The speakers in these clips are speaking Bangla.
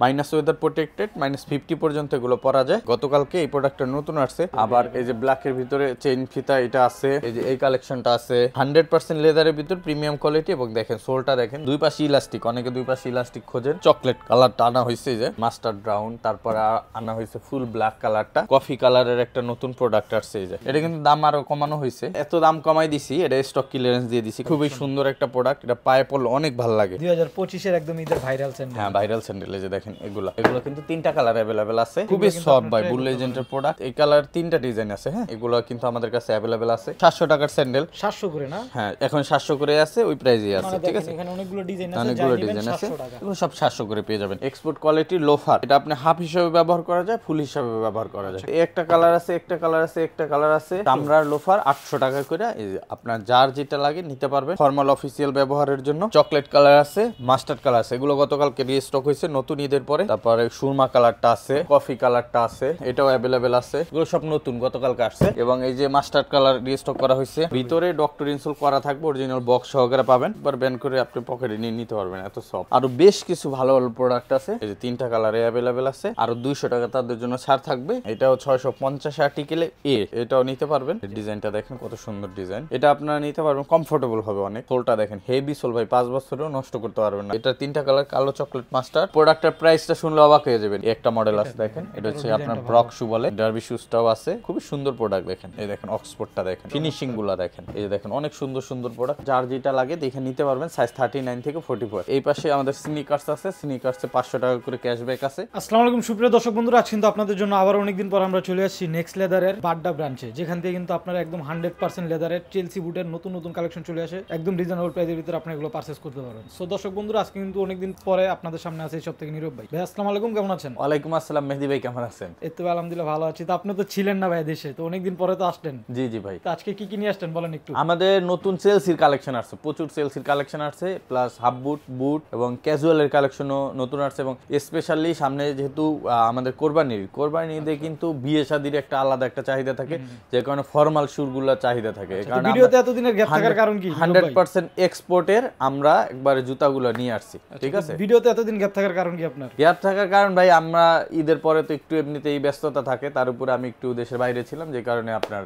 মাইনাস ওয়েদার প্রোটেক্টেড, -50 পর্যন্ত এগুলো পরা যায়। গতকালকে এই প্রোডাক্টটা নতুন আসছে। আবার এই যে ব্ল্যাকের ভিতরে চেইন ফিতা এটা আছে, এই যে এই কালেকশনটা আছে 100% লেদারের ভিতর প্রিমিয়াম কোয়ালিটি। এবং দেখেন সোলটা দেখেন, দুই পাশে ইলাস্টিক, অনেকে দুই পাশে ইলাস্টিক খোঁজেন। চকলেট কালারটা আনা হয়েছে, যে মাস্টার্ড ব্রাউন, তারপর আনা হয়েছে ফুল ব্ল্যাক কালারটা, কফি কালারের একটা নতুন প্রোডাক্ট আসছে। এই যে এটা কিন্তু দাম আরো কমানো হয়েছে, এত দাম কমাই দিছি, এটা স্টক ক্লিয়ারেন্স দিয়ে দিছি। খুবই সুন্দর একটা প্রোডাক্ট, এটা পায়ে পড়লে অনেক ভালো লাগে। 2025 এর একদম ঈদের ভাইরাল স্যান্ডেল। হ্যাঁ ভাইরাল স্যান্ডেল। এই যে দেখেন এগুলো কিন্তু 3টা কালার अवेलेबल আছে। খুবই সফট ভাই, বুল লেজেন্ডের প্রোডাক্ট। এই কালার 3টা ডিজাইন আছে। হ্যাঁ এগুলো কিন্তু আমাদের কাছে अवेलेबल আছে। 700 টাকার স্যান্ডেল, 700 করে না? হ্যাঁ এখন 700 করে আছে, ওই প্রাইসই আছে। ঠিক আছে, এখানে অনেকগুলো ডিজাইন আছে, অনেকগুলো ডিজাইন আছে, এগুলো সব 700 করে পেয়ে যাবেন। এক্সপোর্ট কোয়ালিটি লোফার, এটা আপনি হাফ হিসেবে ব্যবহার করা যায়, ফুল হিসেবে ব্যবহার করা যায়। এই একটা কালার আছে, একটা কালার আছে, একটা কালার আছে। চামড়ার লোফার 800 টাকা করে। এই যে আপনার যার যেটা লাগে নিতে পারবেন ফর্মাল অফিসিয়াল ব্যবহারের জন্য। চকলেট কালার আছে, মাস্টার্ড কালার আছে, এগুলো গতকালকে রিস্টক হয়েছে নতুন ঈদের পরে। তারপরে সুরমা কালারটা আছে, কফি কালারটা আছে, এটাও अवेलेबल আছে। এগুলো সব নতুন গতকালকে আসছে। এবং এই যে মাস্টার্ড কালার রিস্টক করা হয়েছে, ভিতরে ডক্টর ইনসোল করা থাকবে, অরিজিনাল বক্স সহকারে পাবেন। একবার ব্যান করে আপনি পকেটে নিয়ে নিতে পারবেন, এত সফট। আরো বেশ কিছু ভালো ভালো প্রোডাক্ট আছে। এই যে 3টা কালারে अवेलेबल আছে। আরো 200 টাকা তাদের জন্য ছাড় থাকবে। এটাও 650 আর্টিকেলে এ, এটাও নিতে পারবেন। ডিজাইনটা দেখেন কত সুন্দর ডিজাইন, এটা আপনারা নিতে পারবেন, কমফোর্টেবল হবে অনেক। সোলটা দেখেন হেভি সোল ভাই, 5 বছরেও নষ্ট করতে পারবেন না। এটা 3টা কালার, কালো চকলেট মাস্টার। প্রোডাক্টের প্রাইসটা শুনলে অবাক হয়ে যাবেন। একটা মডেল আছে দেখেন, এটা হচ্ছে আপনার ব্রক শু বলে, ডার্বি শুজটাও আছে। খুবই সুন্দর প্রোডাক্ট দেখেন। এই দেখেন অক্সফোর্ডটা দেখেন, ফিনিশিং গুলা দেখেন। এই দেখেন অনেক সুন্দর সুন্দর প্রোডাক্ট, যার যেটা লাগে দেখে নিতে পারবেন। সাইজ 39 থেকে 44। এই পাশে আমাদের স্নিকার্স আছে, স্নিকার্সে 500 টাকা করে ক্যাশব্যাক আছে। আসসালামু আলাইকুম সুপ্রিয় দর্শক বন্ধুরা, আজ কিন্তু আপনাদের জন্য আবার অনেকদিন পর আমরা চলে আসছি নেক্সট লেদারের বাড্ডা ব্রাঞ্চে, যেখান থেকে কিন্তু আপনারা একদম 100% লেদারের চেলসি বুটের নতুন নতুন কালেকশন চলে আসে। একদম রিজনেবল প্রাইসের ভিতরে আপনি এগুলো পারচেজ করতে পারবেন। সো দর্শক বন্ধুরা, আজকে কিন্তু অনেকদিন পরে আপনাদের সামনে আছে এই সব থেকে নীরব ভাই। ভাই আসসালামু আলাইকুম, কেমন আছেন? ওয়ালাইকুম আসসালাম মেহেদি ভাই, কেমন আছেন? এই তো আলহামদুলিল্লাহ ভালো আছি। তো আপনি তো ছিলেন না ভাই দেশে, তো অনেকদিন পরে তো আসলেন। জি জি ভাই। তো আজকে কি কি নিয়ে আসলেন বলেন একটু। আমাদের নতুন চেলসির কালেকশন আসছে, প্রচুর চেলসির কালেকশন আসছে, প্লাস হাফ বুট, বুট এবং ক্যাজুয়ালের কালেকশনও নতুন আসছে। এবং স্পেশালি সামনে যেহেতু আমাদের কোরবানি ঈদে কিন্তু বিয়ে শাদীর একটা আলাদা একটা চাহিদা থাকে, যে কারণে ফর্মাল শুরগুলোর চাহিদা থাকে। কারণ ভিডিওতে এতদিনের গ্যাপ থাকার কারণ কি? 100% এক্সপোর্টের আমরা একবারে জুতাগুলো নিয়ে আসছি। ঠিক আছে, ভিডিওতে এতদিন গ্যাপ থাকার কারণ কি আপনার? গ্যাপ থাকার কারণ ভাই, আমরা ঈদের পরে তো একটু এমনিতেই ব্যস্ততা থাকে, তার উপরে আমি একটু দেশের বাইরে ছিলাম, যে কারণে আপনার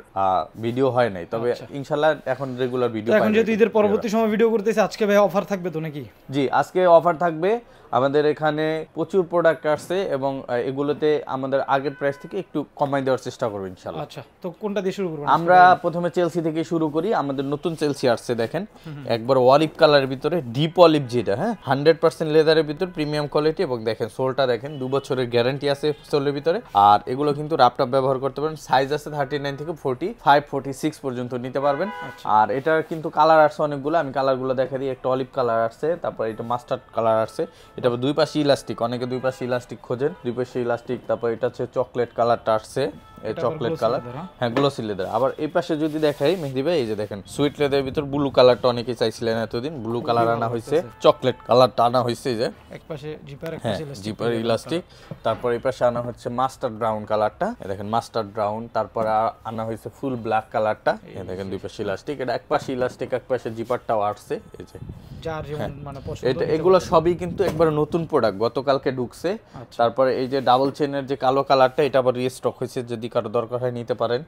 ভিডিও হয় নাই। তবে ইনশাআল্লাহ এখন রেগুলার ভিডিও। এখন যেহেতু ঈদের পরবর্তী সময় ভিডিও করতেছি, আজকে ভাই অফার থাকবে তো নাকি? জি, আজকে অফার থাকবে। আমাদের এখানে প্রচুর প্রোডাক্ট আসছে এবং এগুলোতে আমাদের আগের প্রাইস থেকে একটু কমাই দেওয়ার চেষ্টা করব ইনশাআল্লাহ। আচ্ছা, তো কোনটা দিয়ে শুরু করব? আমরা প্রথমে চেলসি থেকে শুরু করি। আমাদের নতুন চেলসি আসছে দেখেন, একবার অলিভ কালারের ভিতরে, ডিপ অলিভ যেটা, হ্যাঁ 100% লেদারের ভিতর প্রিমিয়াম কোয়ালিটি। এবং দেখেন সোলটা দেখেন, 2 বছরের গ্যারান্টি আছে সোলের ভিতরে। আর এগুলো কিন্তু র্যাপটপ ব্যবহার করতে পারেন। সাইজ আছে 39 থেকে 45, 46 পর্যন্ত নিতে পারবেন। আর এটার কিন্তু কালার আসছে অনেকগুলো, আমি কালারগুলো দেখা দিই। একটা অলিভ কালার আসছে, তারপর এটা মাস্টার্ড কালার আসছে, এটা দুই পাশে ইলাস্টিক, অনেকে দুই পাশে ইলাস্টিক খোঁজেন, দুই পাশে ইলাস্টিক। তারপর এটা হচ্ছে চকলেট কালারটা আসছে, এই চকলেট কালার, হ্যাঁ গ্লোসি লেদার। আবার এই পাশে যদি দেখাই মেহেদি ভাই, এই যে দেখেন সুইট লেদারের ভিতর ব্লু কালারটা অনেকে চাইছিলেন এতদিন, ব্লু কালার আনা হয়েছে, চকলেট কালারটা আনা হয়েছে। এই যে এক পাশে জিপার, এক পাশে জিপার ইলাস্টিক। তারপর এই পাশে আনা হচ্ছে মাস্টার্ড ব্রাউন কালারটা, দেখেন মাস্টার্ড ব্রাউন। তারপর আনা হয়েছে ফুল ব্ল্যাক কালারটা, এই দেখেন দুই পাশে ইলাস্টিক। এটা এক পাশে ইলাস্টিক, এক পাশে জিপারটাও আসছে। এই যে যার যেমন মানে পছন্দ, এটা এগুলো সবই কিন্তু একবার নতুন প্রোডাক্ট, গতকালকে ঢুকছে। তারপরে এই যে ডাবল চেনের যে কালো কালারটা, এটা আবার রিস্টক হয়েছে, যদি কারো দরকার হয় নিতে পারেন।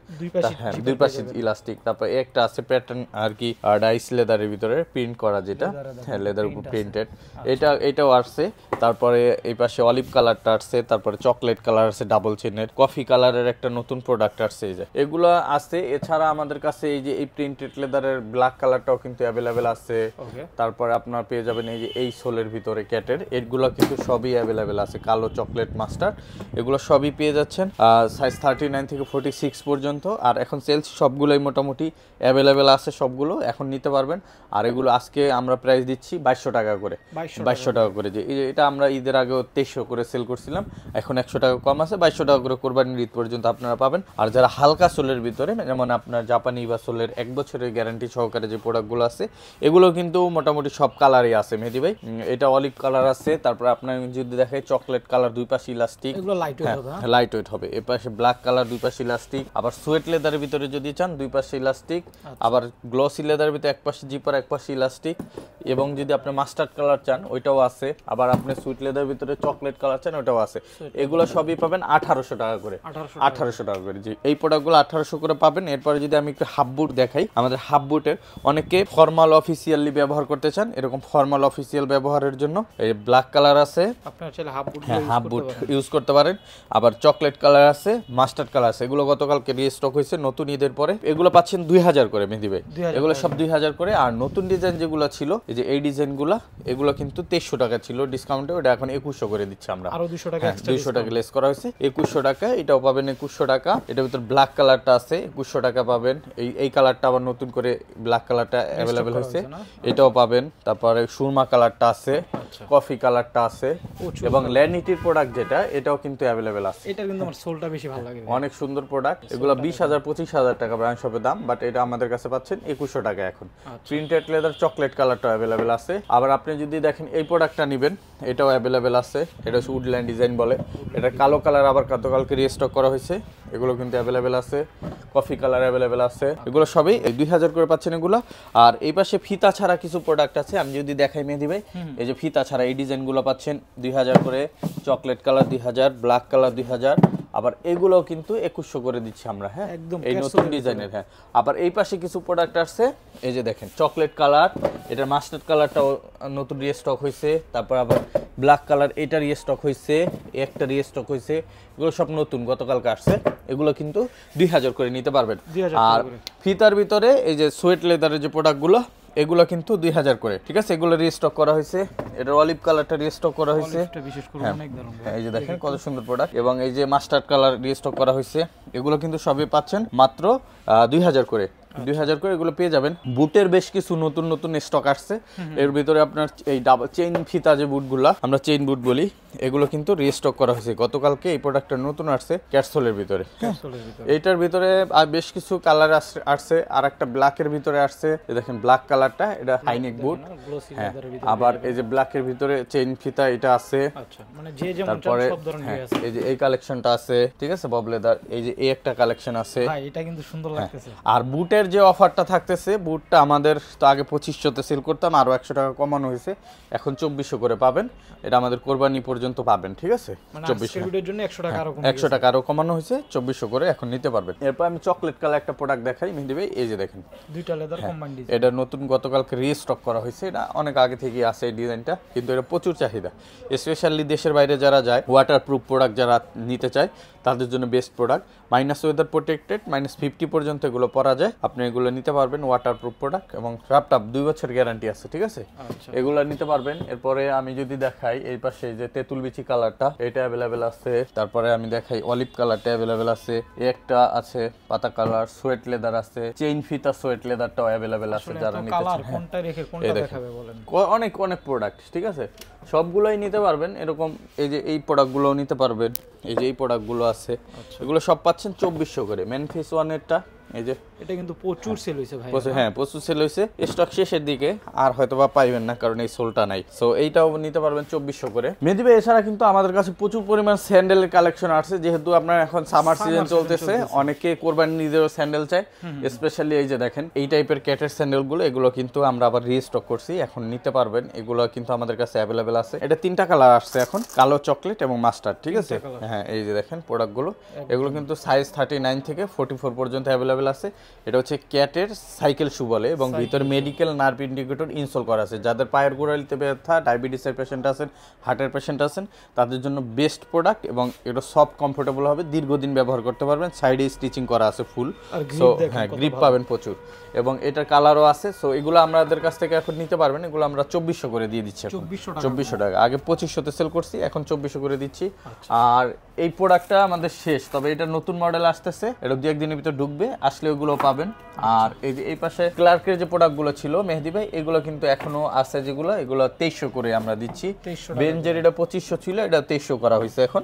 হ্যাঁ দুই পাশে ইলাস্টিক। তারপর একটা আছে প্যাটার্ন আর কি, ডাইস লেদারের ভিতরে প্রিন্ট করা, যেটা হ্যাঁ লেদার উপর প্রিন্টেড, এটাও আসছে। তারপরে এই পাশে অলিভ কালারটা আসছে, তারপরে চকলেট কালার আছে ডাবল চেনের, কফি কালারের একটা নতুন প্রোডাক্ট আসছে। এই যে এগুলো আছে। এছাড়া আমাদের কাছে এই যে এই প্রিন্টেড লেদারের ব্ল্যাক কালারটাও কিন্তু অ্যাভেলেবেল আছে। তারপরে আপনার পেয়ে যাবেন এই যে এই সোলের ভিতরে ক্যাটের, এগুলো কিন্তু সবই অ্যাভেলেবেল আছে। কালো চকলেট মাস্টার, এগুলো সবই পেয়ে যাচ্ছেন সাইজ 39 থেকে 46 পর্যন্ত। আর এখন সেলস সবগুলোই মোটামুটি অ্যাভেলেবেল আছে, সবগুলো এখন নিতে পারবেন। আর এগুলো আজকে আমরা প্রাইস দিচ্ছি 2200 টাকা করে, 2200 টাকা করে। যে এটা আমরা ঈদের আগে 2300 করে সেল করছিলাম, এখন 100 টাকা কম আছে, 2200 টাকা করে কোরবানির ঈদ পর্যন্ত আপনারা পাবেন। আর যারা হালকা সোলের ভিতরে, যেমন আপনার জাপানি বা সোলের 1 বছরের গ্যারান্টি সহকারে যে প্রোডাক্টগুলো আছে, এগুলো কিন্তু মোটামুটি সব কালারই আছে মেহেদি ভাই। এটা অলিভ কালার আছে, তারপর আপনার যদি দেখে চকলেট কালার, দুই পাশে ইলাস্টিক, এগুলো লাইট ওয়েট হবে, লাইট ওয়েট হবে। এই পাশে ব্ল্যাক কালার কালার, দুই পাশে ইলাস্টিক। আবার সোয়েট লেদারের ভিতরে যদি চান দুই পাশে ইলাস্টিক। আবার গ্লসি লেদারের ভিতরে এক পাশে জিপার এক পাশে ইলাস্টিক। এবং যদি আপনি মাস্টার্ড কালার চান ওইটাও আছে। আবার আপনি সুইট লেদারের ভিতরে চকলেট কালার চান ওইটাও আছে। এগুলো সবই পাবেন 1800 টাকা করে। 1800 টাকা করে, জি। এই প্রোডাক্টগুলো 1800 করে পাবেন। এরপরে যদি আমি একটু হাফ বুট দেখাই, আমাদের হাফ বুটের অনেকে ফর্মাল অফিসিয়ালি ব্যবহার করতে চান, এরকম ফর্মাল অফিসিয়াল ব্যবহারের জন্য এই ব্ল্যাক কালার আছে, আপনারা চাইলে হাফ বুট হাফ বুট ইউজ করতে পারেন। আবার চকলেট কালার আছে, মাস্টার্ড কালার আছে। এগুলো গতকালকে রিস্টক হয়েছে নতুন ঈদের পরে। এগুলো পাচ্ছেন 2000 করে মেহেদী ভাই, এগুলো সব 2000 করে। আর নতুন ডিজাইন যেগুলো ছিল, এই যে এই ডিজাইনগুলো, এগুলো কিন্তু 2300 টাকা ছিল ডিসকাউন্টে, ওটা এখন 2100 করে দিচ্ছি আমরা। আরো 200 টাকা এক্সট্রা 200 টাকা লেস করা হয়েছে, 2100 টাকা। এটাও পাবেন 2100 টাকা। এটার ভিতর ব্ল্যাক কালারটা আছে, 2100 টাকা পাবেন। এই কালারটা আবার নতুন করে ব্ল্যাক কালারটা অ্যাভেলেবেল হয়েছে, এটাও পাবেন। তারপরে সুরমা কালারটা আছে, কফি কালারটা আছে। এবং ল্যানিটির প্রোডাক্ট যেটা, এটাও কিন্তু অ্যাভেলেবেল আছে। এটা কিন্তু আমার সোলটা বেশি ভালো লাগে, অনেক সুন্দর প্রোডাক্ট। এগুলো 20000 25000 টাকা ব্র্যান্ড শপে দাম, বাট এটা আমাদের কাছে পাচ্ছেন 2100 টাকা এখন। প্রিন্টেড লেদার চকলেট কালারটা অ্যাভেলেবেল আছে। আবার আপনি যদি দেখেন এই প্রোডাক্টটা নেবেন, এটাও অ্যাভেলেবেল আছে। এটা হচ্ছে উডল্যান্ড ডিজাইন বলে। এটা কালো কালার আবার গতকালকে রিস্টক করা হয়েছে, এগুলো কিন্তু অ্যাভেলেবেল আছে। কফি কালার অ্যাভেলেবেল আছে। এগুলো সবই 2000 করে পাচ্ছেন এগুলো। আর এই পাশে ফিতা ছাড়া কিছু প্রোডাক্ট আছে, আমি যদি দেখাই মেহেদী ভাই, এই যে ফিতা ছাড়া এই ডিজাইনগুলো পাচ্ছেন 2000 করে। Chocolate colour 2000, black colour 2000। আবার এগুলোও কিন্তু 2100 করে দিচ্ছি আমরা। হ্যাঁ, একদম এই নতুন ডিজাইনের। হ্যাঁ, আবার এই পাশে কিছু প্রোডাক্ট আসছে, এই যে দেখেন চকলেট কালার, এটার মাস্টার্ড কালারটাও নতুন রিস্টক হয়েছে। তারপর আবার ব্ল্যাক কালার, এটা রিস্টক হয়েছে, একটা রিস্টক হয়েছে। এগুলো সব নতুন গতকালকে আসছে। এগুলো কিন্তু 2000 করে নিতে পারবেন। আর ফিতার ভিতরে এই যে সোয়েট লেদারের যে প্রোডাক্টগুলো, এগুলো কিন্তু 2000 করে, ঠিক আছে। এগুলো রিস্টক করা হয়েছে। এটার অলিভ কালারটা রিস্টক করা হয়েছে, বিশেষ করে অনেক দারুণ। এই যে দেখেন কত সুন্দর প্রোডাক্ট। এবং এই যে মাস্টার্ড কালার রিস্টক করা হয়েছে, এগুলো কিন্তু সবই পাচ্ছেন মাত্র 2000 করে। 2000 করে এগুলো পেয়ে যাবেন। বুটের বেশ কিছু নতুন নতুন স্টক আসছে। এর ভিতরে আপনার এই ডাবল চেইন ফিতা যে বুটগুলা আমরা চেইন বুট বলি, এগুলো কিন্তু রিস্টক করা হয়েছে গতকালকে। এই প্রোডাক্টটা নতুন আসছে ক্যাটসোলের ভিতরে। এইটার ভিতরে আর বেশ কিছু কালার আসছে। আর একটা ব্ল্যাকের ভিতরে আসছে, দেখেন ব্ল্যাক কালারটা, এটা হাইনেক বুট। হ্যাঁ, আবার এই যে ব্ল্যাকের ভিতরে চেইন ফিতা এটা আছে। মানে যে যেমন তারপরে সব ধরনের আছে। এই যে এই কালেকশনটা আছে, ঠিক আছে, বব লেদার। এই যে এই একটা কালেকশন আছে ভাই, এটা কিন্তু সুন্দর লাগতেছে। আর বুটের যে অফারটা থাকতেছে, বুটটা আমাদের তো আগে 2500 সেল করতাম, আরো 100 টাকা কমানো হয়েছে, এখন 2400 করে পাবেন। এটা আমাদের কোরবানি পর্যন্ত পাবেন, ঠিক আছে। 2400 ভিডিওর জন্য 100 টাকা আরো 100 টাকা আরো কমানো হয়েছে, 2400 করে এখন নিতে পারবেন। এরপর আমি চকলেট কালার একটা প্রোডাক্ট দেখাই মেহেদী ভাই, এই যে দেখেন দুইটা লেদার কম্বাইন্ড ডিজাইন। এটা নতুন গতকালকে রিস্টক করা হয়েছে। এটা অনেক আগে থেকেই আছে এই ডিজাইনটা, কিন্তু এটা প্রচুর চাহিদা। স্পেশালি দেশের বাইরে যারা যায়, ওয়াটারপ্রুফ প্রোডাক্ট যারা নিতে চায়, তাদের জন্য best product. Minus weather protected, -50 পর্যন্ত এগুলো পরা যায়। আপনি এগুলো নিতে পারবেন, ওয়াটারপ্রুফ প্রোডাক্ট, এবং রাপটাপ 2 বছর গ্যারান্টি আছে, ঠিক আছে। এগুলো নিতে পারবেন। এরপরে আমি যদি দেখাই এই পাশে যে তেঁতুল বিচি কালারটা, এটা অ্যাভেলেবেল আছে। তারপরে আমি দেখাই অলিভ কালারটা অ্যাভেলেবেল আছে, একটা আছে পাতা কালার, সোয়েট লেদার আছে, চেইন ফিতা সোয়েট লেদারটাও অ্যাভেলেবেল আছে। যারা নিতে চান, কোনটা রেখে কোনটা দেখাবে বলেন। অনেক অনেক প্রোডাক্ট, ঠিক আছে, সবগুলোই নিতে পারবেন। এরকম এই যে এই প্রোডাক্টগুলোও নিতে পারবেন। এই যে এই প্রোডাক্টগুলো আছে, এগুলো সব পাচ্ছেন 2400 করে। মেনফিস ওয়ানেরটা এই যে এটা কিন্তু প্রচুর সেল হইছে ভাই। হ্যাঁ, প্রচুর সেল হইছে। স্টক শেষের দিকে আর হয়তোবা পাইবেন না, কারণ এই সোলটা নাই। সো এইটাও নিতে পারবেন 2400 করে। মেহেদী ভাই, এছাড়া কিন্তু আমাদের কাছে প্রচুর পরিমাণ স্যান্ডেলের কালেকশন আসছে। যেহেতু আপনার এখন সামার সিজন চলতেছে, অনেকে কোরবানি নিজেও স্যান্ডেল চায়। স্পেশালি এই যে দেখেন এই টাইপের ক্যাটের স্যান্ডেলগুলো, এগুলো কিন্তু আমরা আবার রিস্টক করছি, এখন নিতে পারবেন। এগুলো কিন্তু আমাদের কাছে অ্যাভেলেবেল আছে। এটা 3টা কালার আসছে এখন, কালো, চকলেট এবং মাস্টার্ড, ঠিক আছে। হ্যাঁ, এই যে দেখেন প্রোডাক্টগুলো, এগুলো কিন্তু সাইজ 39 থেকে 44 পর্যন্ত অ্যাভেলেবেল আছে। এটা হচ্ছে ক্যাটের সাইকেল শু বলে, এবং ভিতরে মেডিকেল নার্ভ ইন্ডিকেটর ইনস্টল করা আছে। যাদের পায়ের গোড়ালিতে ব্যথা, ডায়াবেটিসের পেশেন্ট আছেন, হার্টের পেশেন্ট আছেন, তাদের জন্য বেস্ট প্রোডাক্ট। এবং এটা সফট, কমফোর্টেবল হবে, দীর্ঘদিন ব্যবহার করতে পারবেন। সাইডে স্টিচিং করা আছে ফুল, সো হ্যাঁ, গ্রিপ পাবেন প্রচুর। এবং এটার কালারও আছে। সো এগুলো আমাদের কাছ থেকে এখন নিতে পারবেন। এগুলো আমরা 2400 করে দিয়ে দিচ্ছি, 2400 টাকা। আগে 2500 সেল করছি, এখন 2400 করে দিচ্ছি। আর এই প্রোডাক্টটা আমাদের শেষ, তবে এটা নতুন মডেল আসতেছে, এটা 2-1 দিনের ভিতর ঢুকবে। আসলে ওগুলো পাবেন। আর এই যে এই পাশে ক্লার্কের যে প্রোডাক্টগুলো ছিল মেহেদি ভাই, এগুলো কিন্তু এখনো আছে, যেগুলো এগুলো 2300 করে আমরা দিচ্ছি। বেঞ্জের এটা 2500 ছিল, এটা 2300 করা হয়েছে এখন।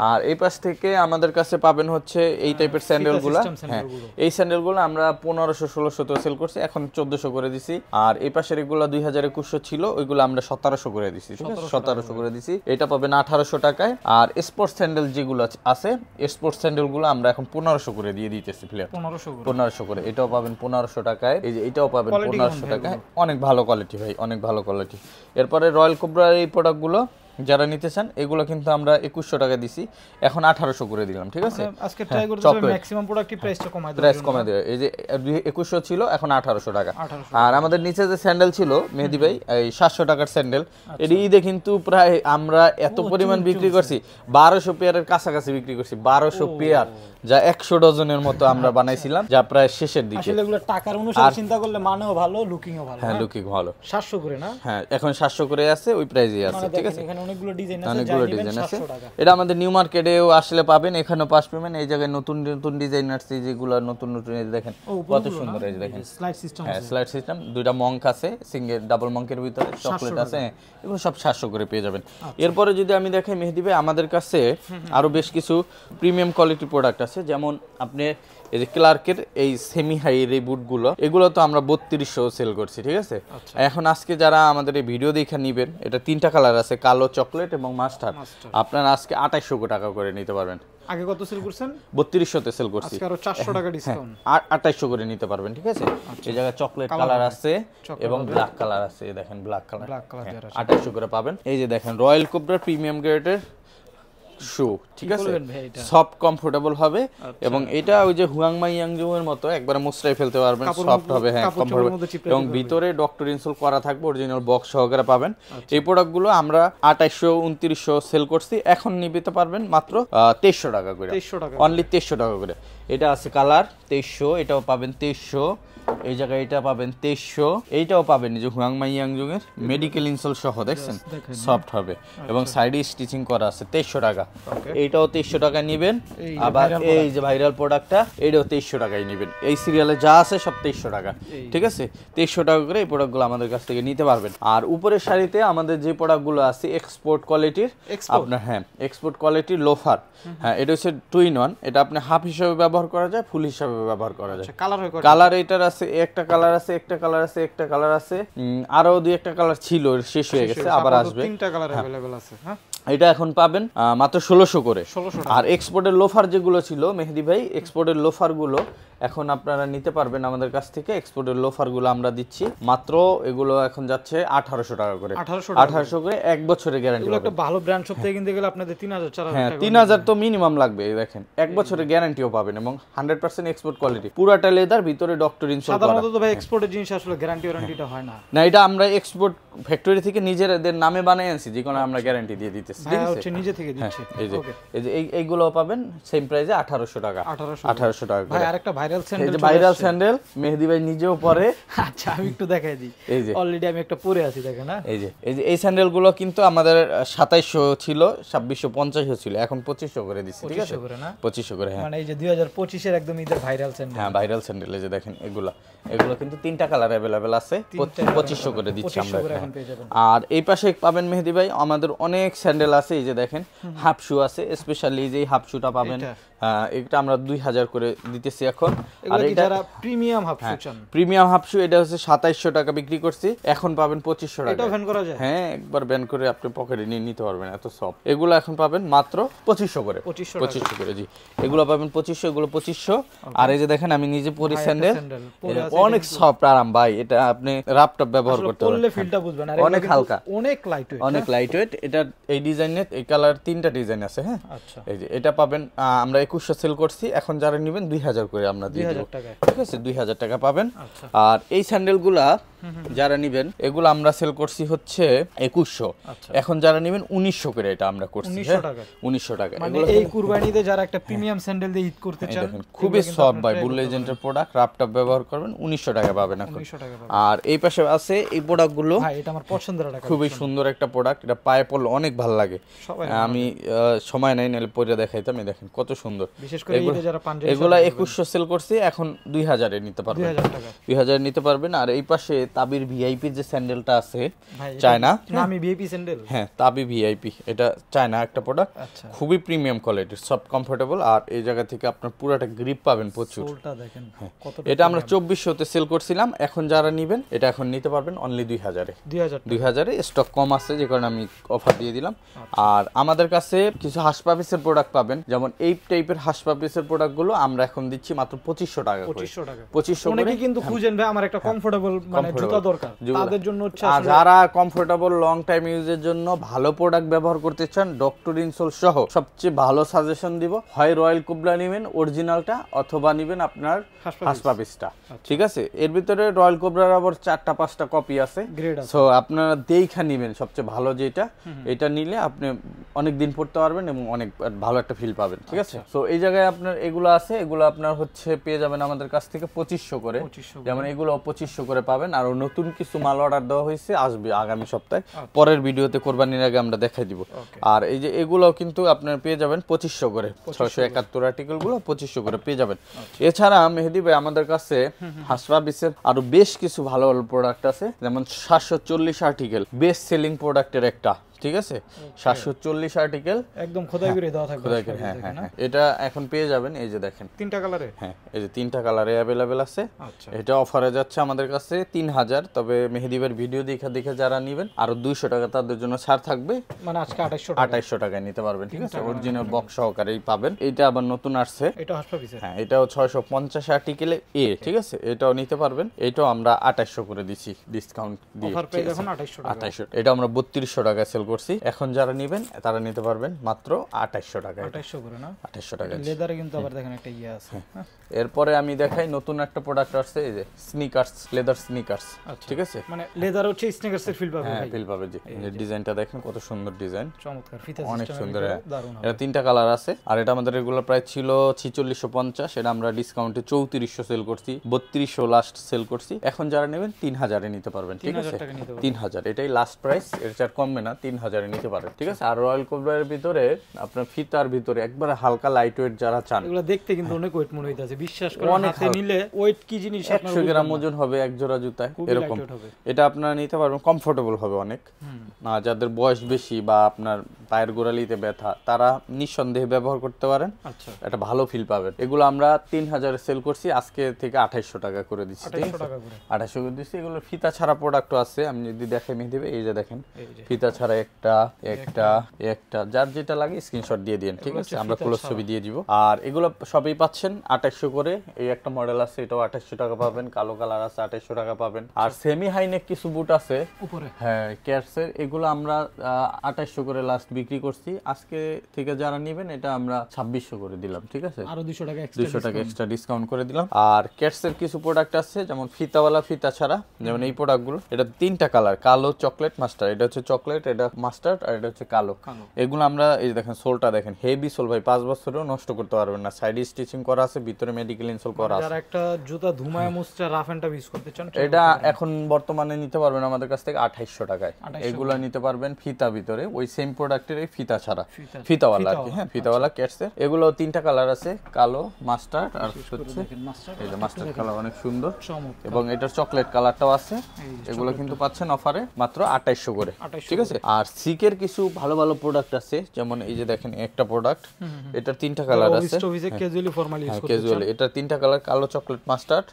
আর এই পাশ থেকে আমাদের কাছে পাবেন হচ্ছে এই টাইপের স্যান্ডেলগুলো। হ্যাঁ, এই স্যান্ডেলগুলো আমরা 1500-1600 তো সেল করছি, এখন 1400 করে দিছি। আর এই পাশের এগুলো 2021 ছিল, ওইগুলো আমরা 1700 করে দিছি, ঠিক আছে, 1700 করে দিছি। এটা পাবেন 1800 টাকায়। আর স্পোর্টস স্যান্ডেল যেগুলো আছে, স্পোর্টস স্যান্ডেলগুলো আমরা এখন 1500 করে দিয়ে দিতেছি প্লেয়ার, 1500 করে। এটাও পাবেন 1500 টাকায়। এই যে এটাও পাবেন 1500 টাকায়, অনেক ভালো কোয়ালিটি ভাই, অনেক ভালো কোয়ালিটি। এরপরে রয়্যাল কোবরার এই প্রোডাক্টগুলো যারা নিতে চান, এগুলো কিন্তু আমরা 2100 টাকা দিছি, এখন 1800 করে দিলাম, ঠিক আছে। আজকে ট্রাই করতে হবে ম্যাক্সিমাম প্রোডাক্টের প্রাইসটা কমায় দেব, প্রাইস কমায় দেব। এই যে 2100 ছিল, এখন 1800 টাকা। আর আমাদের নিচে যে স্যান্ডেল ছিল মেহেদি ভাই, এই 700 টাকার স্যান্ডেল, এর ঈদে কিন্তু প্রায় আমরা এত পরিমাণ বিক্রি করছি, 1200 পেয়ারের কাছাকাছি বিক্রি করছি, 1200 পেয়ার, যা 100 ডজনের মতো আমরা বানাইছিলাম, যা প্রায় শেষের দিকে। আসলে এগুলো টাকার অনুসারে চিন্তা করলে মানেও ভালো, লুকিংও ভালো। হ্যাঁ, লুকিং ভালো। 700 করে না? হ্যাঁ, এখন 700 করে আছে, ওই প্রাইসই আছে, ঠিক আছে। এখানে অনেকগুলো ডিজাইন আছে, অনেকগুলো ডিজাইন আছে। এটা আমাদের নিউ মার্কেটেও আসলে পাবেন, এখানেও পাস পাবেন। এই জায়গায় নতুন নতুন ডিজাইন আসছে, যেগুলো নতুন নতুন, এই দেখেন কত সুন্দর, এই দেখেন স্লাইড সিস্টেম। হ্যাঁ, স্লাইড সিস্টেম, দুইটা মঙ্ক আছে, সিঙ্গেল ডাবল মঙ্কের ভিতরে চকলেট আছে, এগুলো সব 700 করে পেয়ে যাবেন। এরপরে যদি আমি দেখাই মেহেদি ভাই, আমাদের কাছে আরো বেশ কিছু প্রিমিয়াম কোয়ালিটির প্রোডাক্ট আছে। যেমন আপনি এই যে ক্লার্কের এই সেমি হাই এই বুটগুলো, এগুলো তো আমরা 3200 সেল করছি, ঠিক আছে। এখন আজকে যারা আমাদের এই ভিডিও দেখে নিবেন, এটা 3টা কালার আছে, কালো, চকলেট এবং মাস্টার্ড, আপনারা আজকে 2800 টাকা করে নিতে পারবেন। আগে কত সেল করছেন? 3200 তে সেল করছি, আজকে আরো 400 টাকা ডিসকাউন্ট, 2800 করে নিতে পারবেন, ঠিক আছে। এই জায়গায় চকলেট কালার আছে এবং ব্ল্যাক কালার আছে, এই দেখেন ব্ল্যাক কালার, 2800 করে পাবেন। এই যে দেখেন রয়্যাল কোবরার প্রিমিয়াম গ্রেডের শু, ঠিক আছে, সফট কমফোর্টেবল হবে। এবং এটা ওই যে হুয়াংমাই ইয়াংজং এর মতো একবারে মুছড়াই ফেলতে পারবেন, সফট হবে, হ্যাঁ, কমফোর্টেবল, এবং ভিতরে ডক্টর ইনসোল করা থাকবে, অরিজিনাল বক্স সহকারে পাবেন। এই প্রোডাক্টগুলো আমরা 2800 2900 সেল করছি, এখন নিতে পারবেন মাত্র 2300 টাকা করে, অনলি 2300 টাকা করে। এটা আছে কালার 2300, এটাও পাবেন 2300। এই জায়গায় এটা পাবেন 2300, এইটাও পাবেন যে হুয়াংমাই ইয়াংজং এর মেডিকেল ইনসোল সহ, দেখছেন সফট হবে এবং সাইডে স্টিচিং করা আছে, 2300 টাকা। এইটাও 2300 টাকা নেবেন। আবার এই যে ভাইরাল প্রোডাক্টটা, এইটাও 2300 টাকায় নেবেন। এই সিরিয়ালে যা আছে সব 2300 টাকা, ঠিক আছে। 2300 টাকা করে এই প্রোডাক্টগুলো আমাদের কাছ থেকে নিতে পারবেন। আর উপরের সারিতে আমাদের যে প্রোডাক্টগুলো আছে এক্সপোর্ট কোয়ালিটির, আপনার হ্যাঁ এক্সপোর্ট কোয়ালিটির লোফার, হ্যাঁ, এটা হচ্ছে 2 in 1, এটা আপনি হাফ হিসেবে ব্যবহার করা যায়, ফুল হিসেবে ব্যবহার করা যায়। কালার এটার আছে, একটা কালার আছে, একটা কালার আছে, একটা কালার আছে, আরো 2-1টা কালার ছিল, শেষ হয়ে গেছে, আবার আসবে। 3টা কালার अवेलेबल আছে। হ্যাঁ, এটা এখন পাবেন মাত্র 1600 করে। আর এক্সপোর্টের লোফার যেগুলো ছিল মেহেদি ভাই, এক্সপোর্টের লোফার গুলো এখন আপনারা নিতে পারবেন আমাদের কাছ থেকে। এক্সপোর্টের লোফার গুলো আমরা দিচ্ছি মাত্র, এগুলো এখন যাচ্ছে 1800 টাকা করে, 1800 করে, 1 বছরের গ্যারান্টি। এগুলো একটা ভালো ব্র্যান্ড শপ থেকে কিনতে গেলে আপনাদের 3000 4000 টাকা, হ্যাঁ 3000 তো মিনিমাম লাগবে। এই দেখেন 1 বছরের গ্যারান্টিও পাবেন এবং 100% এক্সপোর্ট কোয়ালিটি, পুরাটা লেদার, ভিতরে ডক্টর ইনসোল করা। সাধারণত তো ভাই এক্সপোর্টের জিনিস আসলে গ্যারান্টিটা হয় না। না, এটা আমরা এক্সপোর্ট ফ্যাক্টরি থেকে নিজেদের নামে বানিয়ে আনছি, যে কোনো আমরা গ্যারান্টি দিয়ে দিতেছি, ঠিক আছে, হচ্ছে নিজে থেকে দিচ্ছি। এই যে এইগুলো পাবেন সেম প্রাইসে 1800 টাকা, 1800 টাকা করে। ভাই আরেকটা ভাইরাল স্যান্ডেল, এই যে ভাইরাল স্যান্ডেল মেহেদি ভাই নিজেও পরে। আচ্ছা, আমি একটু দেখাই দিই। এই যে অলরেডি আমি একটা পরে আছি, দেখেন না। এই স্যান্ডেলগুলো কিন্তু আমাদের 2700 ছিল, 2650 ছিল, এখন 2500 করে দিচ্ছি, ঠিক আছে, 2500 করে। হ্যাঁ, মানে এই যে 2025 এর একদম ঈদের ভাইরাল স্যান্ডেল। হ্যাঁ, ভাইরাল স্যান্ডেল। এই যে দেখেন এগুলো কিন্তু 3টা কালার अवेलेबल আছে, 2500 করে দিচ্ছি আমরা। আর এই পাশে পাবেন মেহেদি ভাই আমাদের অনেক স্যান্ডেল আছে। এই যে দেখেন হাফ শু আছে, স্পেশালি যে হাফ শুটা পাবেন, এটা আমরা 2000 করে দিতেছি এখন। আর এটা যারা প্রিমিয়াম হাফ শু চান, প্রিমিয়াম হাফ শু, এটা হচ্ছে 2700 টাকা বিক্রি করছি, এখন পাবেন 2500 টাকা। এটা ব্যান করা যায়? হ্যাঁ, একবার ব্যান করে আপনি পকেটে নিয়ে নিতে পারবেন, এত সফট। এগুলো এখন পাবেন মাত্র 2500 করে, 2500 করে। জি, এগুলো পাবেন 2500, এগুলো 2500। আর এই যে দেখেন আমি নিজে পরি স্যান্ডেল, অনেক সফট আরাম ভাই, এটা আপনি ল্যাপটপ ব্যবহার করতে পারবেন, পরলে ফিলটা বুঝবেন। আর অনেক হালকা, অনেক লাইটওয়েট, অনেক লাইটওয়েট। এটা এই ডিজাইনের, এই কালার 3টা ডিজাইন আছে। হ্যাঁ, আচ্ছা, এই যে এটা পাবেন আমরা 2100 সেল করছি, এখন যারা নেবেন 2000 করে আমরা দিয়ে দেব, ঠিক আছে, 2000 টাকা পাবেন। আর এই স্যান্ডেলগুলা যারা নিবেন এগুলো আমরা সেল করছি হচ্ছে 2100, আচ্ছা। এখন যারা নিবেন 1900 করে এটা আমরা করছি 1900 টাকা 1900 টাকা। মানে এগুলো এই কুরবানিতে যারা একটা প্রিমিয়াম স্যান্ডেল দিয়ে ঈদ করতে চান দেখেন খুবই সফট ভাই, বুল লেজেন্ডের প্রোডাক্ট, রাপটপ ব্যবহার করবেন 1900 টাকা পাবেন এখন। 1900 টাকা পাবেন। আর এই পাশে আছে এই প্রোডাক্টগুলো, ভাই এটা আমার পছন্দের টাকা, খুবই সুন্দর একটা প্রোডাক্ট, এটা পায়ে পড়লে অনেক ভালো লাগে। সবাই আমি সময় নাই নাহলে পরে দেখাইতাম। এই দেখেন কত সুন্দর, বিশেষ করে ঈদে যারা পাঞ্জাবি এগুলা 2100 সেল করছি, এখন 2000 এ নিতে পারবেন, 2000 টাকা 2000 নিতে পারবেন। আর এই পাশে তাবির ভিআইপি যে স্যান্ডেলটা আছে ভাই চায়না, নামি ভিআইপি স্যান্ডেল, হ্যাঁ তাবি ভিআইপি, এটা চায়না একটা প্রোডাক্ট, আচ্ছা খুবই প্রিমিয়াম কোয়ালিটির, সফট কমফোর্টেবল। আর এই জায়গা থেকে আপনার পুরোটা গ্রিপ পাবেন প্রচুর। সোলটা দেখেন কত, এটা আমরা 2400 তে সেল করছিলাম, এখন যারা নিবেন এটা এখন নিতে পারবেন অনলি 2000 এ। 2000 এ স্টক কম আছে যে কারণে আমি অফার দিয়ে দিলাম। আর আমাদের কাছে কিছু হাসপাপিসের প্রোডাক্ট পাবেন, যেমন এই টাইপের হাসপাপিসের প্রোডাক্টগুলো আমরা এখন দিচ্ছি মাত্র 2500 টাকা করে। 2500 টাকা 2500 অনেকে করে। কিন্তু খুঁজেন ভাই আমার একটা কমফোর্টেবল মানে জুতা দরকার, তাদের জন্য হচ্ছে আর যারা কমফোর্টেবল লং টাইম ইউজের জন্য ভালো প্রোডাক্ট ব্যবহার করতে চান, ডক্টর ইনসোল সহ সবচেয়ে ভালো সাজেশন দিব, হয় রয়্যাল কোবরা নেবেন অরিজিনালটা, অথবা নেবেন আপনার হাসপাপিসটা। ঠিক আছে, এর ভিতরে রয়্যাল কোবরার আবার 4টা-5টা কপি আছে, গ্রেড আছে। সো আপনারা দেইখা নেবেন সবচেয়ে ভালো যেটা, এটা নিলে আপনি অনেক দিন পড়তে পারবেন এবং অনেক ভালো একটা ফিল পাবেন। ঠিক আছে, সো এই জায়গায় আপনার এগুলো আছে, এগুলো আপনার হচ্ছে পেয়ে যাবেন আমাদের কাছ থেকে 2500 করে, যেমন এগুলো 2500 করে পাবেন। আর নতুন কিছু মাল অর্ডার দেওয়া হয়েছে, আসবে আগামী সপ্তাহে, পরের ভিডিওতে কোরবানির আগে আমরা দেখাই দিব। আর এই যে এগুলো কিন্তু আপনার পেয়ে যাবেন 2500 করে, 671 আর্টিকেল গুলো 2500 করে পেয়ে যাবেন। এছাড়া মেহেদি ভাই আমাদের কাছে হাসপাবিসের আরো বেশ কিছু ভালো ভালো প্রোডাক্ট আছে, যেমন 740 আর্টিকেল বেস্ট সেলিং প্রোডাক্টের একটা। ঠিক আছে, 740 আর্টিকেল একদম খোদাই করে দেওয়া থাকবে। হ্যাঁ, এটা এখন পেয়ে যাবেন। এই যে দেখেন 3টা কালারে, হ্যাঁ এই যে 3টা কালারে অ্যাভেলেবেল আছে। আচ্ছা এটা অফারে যাচ্ছে আমাদের কাছে 3000, তবে মেহেদিবের ভিডিও দেখে যারা নেবেন আরো 200 টাকা তাদের জন্য ছাড় থাকবে, মানে আজকে 2800 টাকায় নিতে পারবেন। ঠিক আছে, অরিজিনাল বক্স সহকারেই পাবেন। এটা আবার নতুন আসছে, এটা হাসপাবিসের, হ্যাঁ এটাও 650 আর্টিকেলে এ। ঠিক আছে, এটাও নিতে পারবেন, এটাও আমরা 2800 করে দিছি ডিসকাউন্ট দিয়ে। অফার পেয়ে এখন 2800 টাকা। 2800, এটা আমরা 3200 টাকায় সেল করছি, এখন যারা নেবেন তারা নিতে পারবেন মাত্র 2800 টাকায়। 2800 করে না, 2800 টাকা। লেদারে কিন্তু আবার দেখেন একটা ইয়ে আছে। এরপরে আমি দেখাই নতুন একটা প্রোডাক্ট আসছে, এই যে স্নিকার্স, লেদার স্নিকার্স। ঠিক আছে, মানে লেদার হচ্ছে স্নিকার্সের ফিল পাবে হ্যাঁ ভাই, ফিল পাবে। যে ডিজাইনটা দেখেন কত সুন্দর ডিজাইন, চমৎকার ফিতা অনেক সিস্টেম, সুন্দর। দারুণ। এটা 3টা কালার আছে, আর এটা আমাদের রেগুলার প্রাইস ছিল 4650, এটা আমরা ডিসকাউন্টে 3400 সেল করছি, 3200 লাস্ট সেল করছি। এখন যারা নেবেন 3000 এ নিতে পারবেন। ঠিক আছে, 3000 এটাই লাস্ট প্রাইস, এর চার কমবে না, 3000 এ নিতে পারবেন। ঠিক আছে, আর রয়্যাল কোবরার ভিতরে আপনার ফিতার ভিতরে একবারে হালকা লাইট ওয়েট যারা চান, এগুলো দেখতে কিন্তু অনেক ওয়েট মনে হইতাছে, বিশ্বাস করে হাতে নিলে ওয়েট কি জিনিস 100 গ্রাম ওজন হবে এক জোড়া জুতায়, এরকম। এটা আপনারা নিতে পারবেন, কমফোর্টেবল হবে অনেক। যাদের বয়স বেশি বা আপনার পায়ের গোড়ালিতে ব্যথা, তারা নিঃসন্দেহে ব্যবহার করতে পারেন, একটা ভালো ফিল পাবেন। এগুলো আমরা 3000 সেল করছি, আজকে থেকে 2800 টাকা করে দিচ্ছি। 2800 করে দিচ্ছি। এগুলো ফিতা ছাড়া প্রোডাক্টও আছে, আমি যদি দেখাই মেহেদি ভাই, এই যে দেখেন ফিতা ছাড়া একটা যার যেটা লাগে স্ক্রিনশট দিয়ে দিন। ঠিক আছে, আমরা ক্লোজ ছবি দিয়ে দিব। আর এগুলো সবই পাচ্ছেন 2800 করে। এই একটা মডেল আছে, এটাও 2800 টাকা পাবেন, কালো কালার আছে 2800 টাকা পাবেন। আর সেমি হাইনেক কিছু বুট আছে উপরে, হ্যাঁ ক্যাটসের, এগুলো আমরা 2800 করে লাস্ট বিক্রি করছি, আজকে থেকে যারা নেবেন এটা আমরা 2600 করে দিলাম। ঠিক আছে, আরো 200 টাকা এক্সট্রা ডিসকাউন্ট করে দিলাম। আর ক্যাটসের কিছু প্রোডাক্ট আছে, যেমন ফিতাওয়ালা, ফিতা ছাড়া, যেমন এই প্রোডাক্টগুলো, এটা 3টা কালার, কালো, চকলেট, মাস্টার্ড। এটা হচ্ছে চকলেট, এটা মাস্টার্ড, আর এটা হচ্ছে কালো। এগুলো আমরা এই দেখেন সোলটা দেখেন, হেভি সোল ভাই, 5 বছরেও নষ্ট করতে পারবেন না, সাইড স্টিচিং করা আছে, ভিতরে মেডিকেল ইনসোল করা আছে। যারা একটা জুতা ধুমায় মুছতে রাফ এন্ড টাফ ইউজ করতে চান, এটা এখন বর্তমানে নিতে পারবেন আমাদের কাছ থেকে 2800 টাকায়। এগুলো নিতে পারবেন ফিতা ভিতরে, ওই সেম প্রোডাক্টের এই ফিতা ছাড়া, ফিতাওয়ালা আর কি। হ্যাঁ, ফিতাওয়ালা ক্যাটসের। এগুলো 3টা কালার আছে, কালো, মাস্টার্ড, আর হচ্ছে এই যে মাস্টার্ড কালার, অনেক সুন্দর, এবং এটার চকলেট কালারটাও আছে। এগুলো কিন্তু পাচ্ছেন অফারে মাত্র 2800 করে। ঠিক আছে, আর সিকের কিছু ভালো ভালো প্রোডাক্ট আছে, যেমন এই যে দেখেন একটা প্রোডাক্ট, এটার 3টা কালার আছে, ক্যাজুয়ালি ফর্মালি ইউজ করতে ক্যাজুয়ালি। এটা 3টা কালার, কালো, চকলেট, মাস্টার্ড।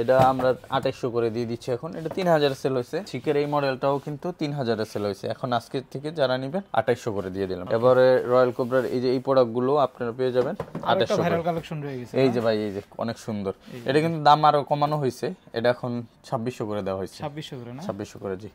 এটা আমরা 2800 করে দিয়ে দিচ্ছি এখন। এটা 3000 সেল হয়েছে। সিকের এই মডেলটাও কিন্তু 3000 সেল হয়েছে, এখন আজকে থেকে যারা নেবেন 2800 করে দিয়ে দিলাম। এবারে রয়্যাল কোবরার এই যে এই প্রোডাক্টগুলো আপনারা পেয়ে যাবেন 2800 ভাইরাল কালেকশন রয়ে গেছে। এই যে ভাই, এই যে অনেক সুন্দর, এটা কিন্তু দাম আরো কমানো হয়েছে, এটা এখন 2600 করে দেওয়া হয়েছে। 2600 করে না, 2600 করে, জি।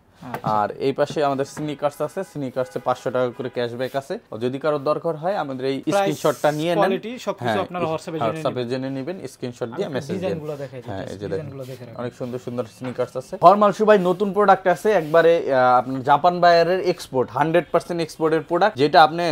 আর এই পাশে আমাদের স্নিকার্স আছে, আছে, স্নিকার্সে 500 টাকা করে ক্যাশব্যাক আছে। যদি কারো দরকার হয় আমাদের এই স্ক্রিনশটটা নিয়ে নেন, কোয়ালিটি সবকিছু আপনারা হোয়াটসঅ্যাপে জেনে নেবেন, স্ক্রিনশট দিয়ে মেসেজ দিন। ডিজাইনগুলো দেখাই দিই। হ্যাঁ এই যে দেখেন অনেক সুন্দর সুন্দর স্নিকার্স আছে। ফর্মাল শু ভাই নতুন প্রোডাক্ট আছে একবারে, আপনার জাপান বায়ারের এক্সপোর্ট 100% এক্সপোর্টের প্রোডাক্ট, যেটা আপনি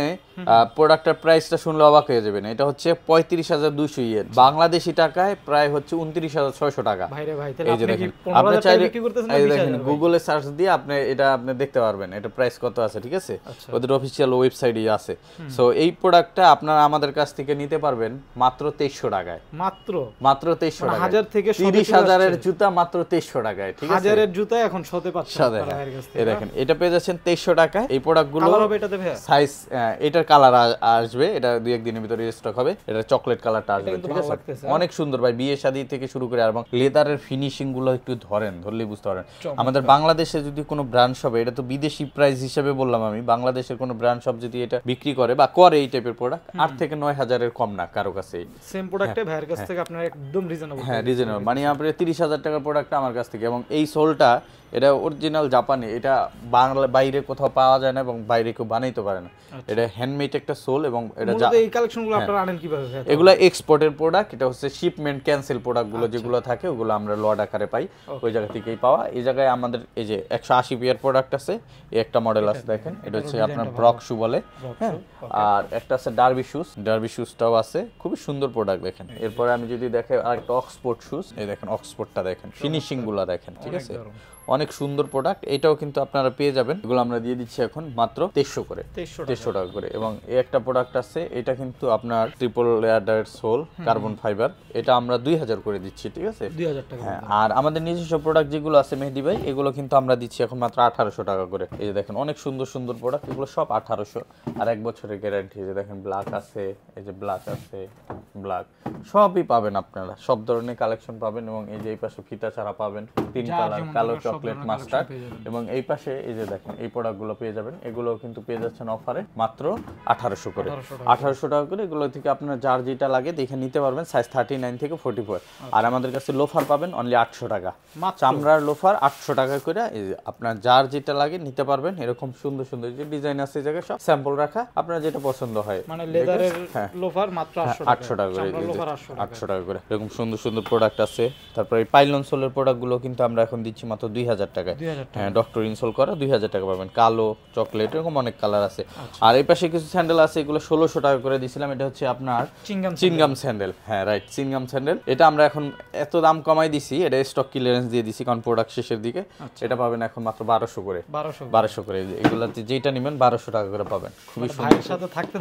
প্রোডাক্টের প্রাইসটা শুনলে অবাক হয়ে যাবেন। এটা হচ্ছে 35,200 ইয়েন, বাংলাদেশি টাকায় প্রায় হচ্ছে 29,600 টাকা। ভাইরে ভাই, তাহলে এই যে আপনি কি দেখেন, 15,000 আপনি টাকা চাইলে বিক্রি করতেছেন না এই 20,000 দেখেন গুগলে সার্চ দিয়ে আপনি এটা দেখতে পারবেন এটা প্রাইস কত আছে, ঠিক আছে? ওদের অফিসিয়াল ওয়েবসাইটে আছে। সো এই প্রোডাক্টটা আপনারা আমাদের কাছ থেকে নিতে পারবেন মাত্র 2300 টাকায়। মাত্র 2300 টাকা, 1000 থেকে 30,000 এর জুতা মাত্র 2300 টাকায়, ঠিক আছে? 1000 এর জুতা এখন শতে পাচ্ছেন ভাইয়ের কাছ থেকে। এই দেখেন এটা পেয়ে যাচ্ছেন 2300 টাকায়। এই প্রোডাক্টগুলো কালার হবে এটাতে ভাই, সাইজ এটার কালার আসবে, এটা দুই একদিনের ভিতরে স্টক হবে। এটা চকলেট কালারটা আসবে, ঠিক আছে? অনেক সুন্দর ভাই, বিয়ে শাদী থেকে শুরু করে এবং লেদারের ফিনিশিং গুলো একটু ধরলেই বুঝতে পারেন। আমাদের বাংলাদেশে যদি কোনো ব্র্যান্ড শপ, এটা তো বিদেশি প্রাইস হিসেবে বললাম আমি, বাংলাদেশের কোনো ব্র্যান্ড শপ যদি এটা বিক্রি করে বা করে এই টাইপের প্রোডাক্ট 8 থেকে 9,000 এর কম না কারো কাছে। সেম প্রোডাক্টে ভাইয়ের কাছ থেকে আপনারা একদম রিজনেবল, হ্যাঁ রিজনেবল, মানে আপনি 30,000 টাকার প্রোডাক্ট আমার কাছ থেকে। এবং এই সোলটা এটা অরিজিনাল জাপানি, এটা বাংলা বাইরে কোথাও পাওয়া যায় না এবং বাইরে কেউ বানাইতে পারে না। এটা হ্যান্ডমেড একটা সোল এবং এটা এই কালেকশনগুলো আপনারা আনেন কিভাবে ভাই? এগুলো এক্সপোর্টের প্রোডাক্ট, এটা হচ্ছে শিপমেন্ট ক্যান্সেল প্রোডাক্টগুলো যেগুলো থাকে ওগুলো আমরা লট আকারে পাই, ওই জায়গা থেকেই পাওয়া। এই জায়গায় আমাদের এই যে 180 পিয়ার প্রোডাক্ট আছে, এই একটা মডেল আছে দেখেন, এটা হচ্ছে আপনার ব্রক শু বলে, হ্যাঁ। আর একটা আছে ডার্বি শুজটাও আছে, খুবই সুন্দর প্রোডাক্ট দেখেন। এরপরে আমি যদি দেখাই আরেকটা অক্সফোর্ড শুজ, এই দেখেন অক্সফোর্ডটা দেখেন, ফিনিশিং গুলা দেখেন, ঠিক আছে? অনেক সুন্দর প্রোডাক্ট, এটাও কিন্তু আপনারা পেয়ে যাবেন। এগুলো আমরা দিয়ে দিচ্ছি এখন মাত্র 2300 করে, 2300 টাকা করে। এবং এই একটা প্রোডাক্ট আছে, এটা কিন্তু আপনার triple layer soul carbon fibre, এটা আমরা 2000 করে দিচ্ছি, ঠিক আছে? 2000 টাকা। হ্যাঁ, আর আমাদের নিজস্ব প্রোডাক্ট যেগুলো আছে মেহেদি ভাই, এগুলো কিন্তু আমরা দিচ্ছি এখন মাত্র 1800 টাকা করে। এই যে দেখেন অনেক সুন্দর সুন্দর প্রোডাক্ট, এগুলো সব 1800 আর 1 বছরের গ্যারান্টি। এই যে দেখেন ব্ল্যাক আছে, এই যে ব্ল্যাক আছে, ব্ল্যাক সবই পাবেন আপনারা, সব ধরনের কালেকশন পাবেন। এবং এই যে এই পাশে ফিতা ছাড়া পাবেন 3 কালার, কালো, চকলেট, মাস্টার্ড। এবং এই পাশে এই যে দেখেন এই প্রোডাক্টগুলো পেয়ে যাবেন, এগুলো কিন্তু পেয়ে যাচ্ছেন অফারে মাত্র 1800 করে, 1800 টাকা করে। এগুলো থেকে আপনার যার যেটা লাগে দেখে নিতে পারবেন, সাইজ 39 থেকে 44। আর আমাদের কাছে লোফার পাবেন অনলি 800 টাকা, চামড়ার লোফার 800 টাকা করে। এই যে আপনার যার যেটা লাগে নিতে পারবেন। এরকম সুন্দর সুন্দর যে ডিজাইন আছে, এই জায়গায় সব স্যাম্পল রাখা, আপনার যেটা পছন্দ হয়। মানে লেদারের লোফার মাত্র 800 টাকা করে, 800 টাকা করে। এরকম সুন্দর সুন্দর প্রোডাক্ট আছে। তারপর এই পাইলন সোলের প্রোডাক্টগুলো কিন্তু আমরা এখন দিচ্ছি মাত্র 2000 টাকায়। হ্যাঁ, ডক্টর ইনসোল করা 2000 টাকা পাবেন, কালো, চকলেট, এরকম অনেক কালার আছে। আর এই পাশে কিছু স্যান্ডেল আছে, এগুলো 1600 টাকা করে দিয়েছিলাম। এটা হচ্ছে আপনার চিনগাম স্যান্ডেল, হ্যাঁ রাইট, চিনগাম স্যান্ডেল। এটা আমরা এখন এত দাম কমাই দিছি, এটা স্টক ক্লিয়ারেন্স দিয়ে দিছি কারণ প্রোডাক্ট শেষের দিকে। এটা পাবেন এখন মাত্র 1200 করে, 1200 করে। এগুলাতে যেটা নেবেন 1200 টাকা করে পাবেন। খুবই সুন্দর। ভাইয়ের সাথে থাকতে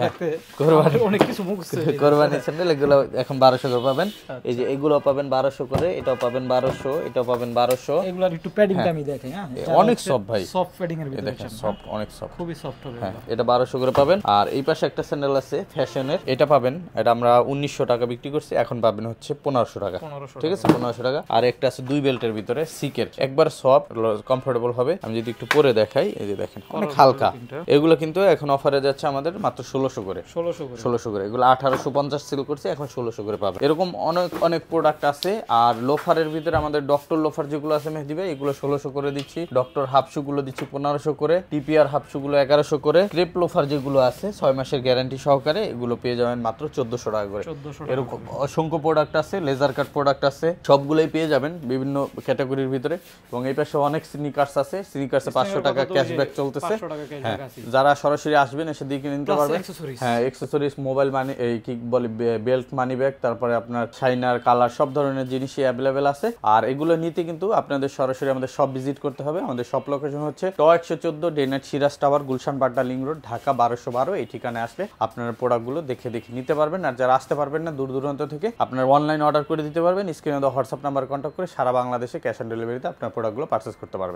অনেক কিছু মুখছে, কোরবানি স্যান্ডেল এগুলো এখন 1200 করে পাবেন। এই যে এগুলো পাবেন 1200 করে, এটাও পাবেন 1200, এটাও পাবেন 1200। এগুলার একটু প্যাডিংটা আমি দেখাই, হ্যাঁ অনেক সফট ভাই, সফট প্যাডিং এর ভিতরে দেখেন, সফট, অনেক সফট, খুবই সফট হবে। হ্যাঁ, এটা 1200 করে পাবেন। আর এই পাশে একটা স্যান্ডেল আছে ফ্যাশনের, এটা পাবেন, এটা আমরা 1900 টাকা বিক্রি করছি, এখন পাবেন হচ্ছে 1500 টাকা, ঠিক আছে? 1500 টাকা। আর একটা আছে 2 বেল্টের ভিতরে সিকের, একবার সফট, কমফোর্টেবল হবে। আমি যদি একটু পরে দেখাই, এই যে দেখেন অনেক হালকা। এগুলো কিন্তু এখন অফারে যাচ্ছে আমাদের মাত্র 1600 করে, 1600 করে। এগুলো 1850 সেল করছে, এখন 1600 করে পাবেন। এরকম অনেক অনেক প্রোডাক্ট আছে। আর লোফারের ভিতরে আমাদের ডক্টর লোফার যেগুলো আছে মেহেদি ভাই, এগুলো 1600 করে দিচ্ছি। ডক্টর হাফ শু গুলো দিচ্ছি 1500 করে, টিপিআর হাফ শু গুলো 1100 করে। ক্রেপ লোফার যেগুলো আছে 6 মাসের গ্যারান্টি সহকারে, এগুলো পেয়ে যাবেন মাত্র 1400 টাকা করে। এরকম অসংখ্য প্রোডাক্ট আছে, লেজার কাট প্রোডাক্ট আছে, সবগুলোই পেয়ে যাবেন বিভিন্ন ক্যাটাগরির ভিতরে। এবং এই পাশে অনেক স্নিকার্স আছে, স্নিকার্সে 500 টাকা ক্যাশব্যাক চলতেছে। হ্যাঁ, যারা সরাসরি আসবেন এসে দিকে নিতে পারবেন। হ্যাঁ, অ্যাকসেসরিজ, মোবাইল মানি, এই কি বলে বেল্ট, মানি ব্যাগ, তারপরে আপনার শাইনার, কালার, সব ধরনের জিনিসই অ্যাভেলেবেল আছে। আর এগুলো নিতে কিন্তু আপনাদের সরাসরি আমাদের শপ ভিজিট করতে হবে। আমাদের শপ লোকেশন হচ্ছে 114 ডেনাট Siraj tower, Gulshan Badda link road, Dhaka 1212। এই ঠিকানায় আসলে আপনারা প্রোডাক্টগুলো দেখে নিতে পারবেন। আর যারা আসতে পারবেন না দূর দূরান্ত থেকে, আপনারা অনলাইন অর্ডার করে দিতে পারবেন। স্ক্রিনে দেওয়া হোয়াটসঅ্যাপ নাম্বার কন্ট্যাক্ট করে সারা বাংলাদেশে ক্যাশ অন ডেলিভারিতে আপনার প্রোডাক্টগুলো পারচেজ করতে পারবেন।